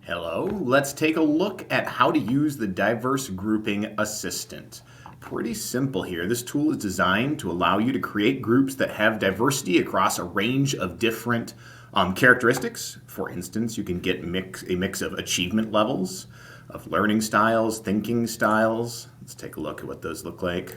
Hello, let's take a look at how to use the Diverse Grouping Assistant. Pretty simple here. This tool is designed to allow you to create groups that have diversity across a range of different characteristics. For instance, you can get a mix of achievement levels, of learning styles, thinking styles. Let's take a look at what those look like.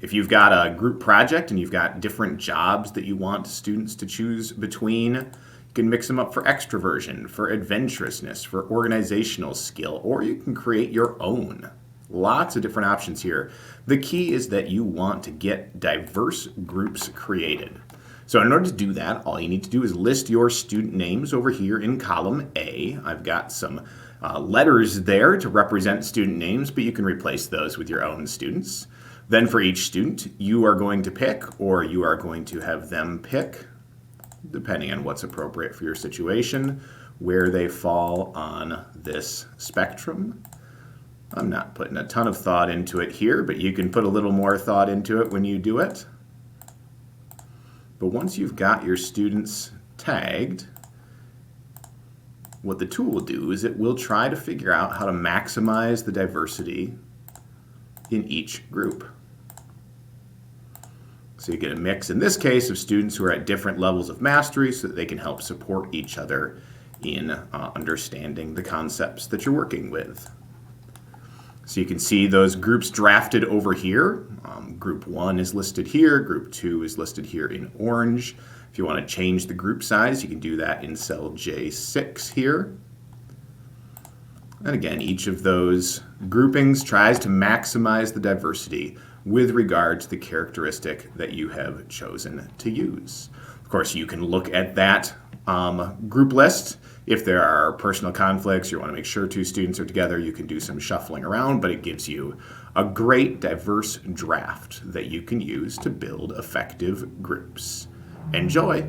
If you've got a group project and you've got different jobs that you want students to choose between, you can mix them up for extroversion, for adventurousness, for organizational skill, or you can create your own. Lots of different options here. The key is that you want to get diverse groups created. So in order to do that, all you need to do is list your student names over here in column A. I've got some letters there to represent student names, but you can replace those with your own students. Then for each student, you are going to pick, or you are going to have them pick, depending on what's appropriate for your situation, where they fall on this spectrum. I'm not putting a ton of thought into it here, but you can put a little more thought into it when you do it. But once you've got your students tagged, what the tool will do is it will try to figure out how to maximize the diversity in each group. So you get a mix, in this case, of students who are at different levels of mastery so that they can help support each other in understanding the concepts that you're working with. So you can see those groups drafted over here. Group 1 is listed here, Group 2 is listed here in orange. If you want to change the group size, you can do that in cell J6 here. And again, each of those groupings tries to maximize the diversity with regard to the characteristic that you have chosen to use. Of course, you can look at that group list. If there are personal conflicts, you want to make sure two students are together, you can do some shuffling around, but it gives you a great diverse draft that you can use to build effective groups. Enjoy!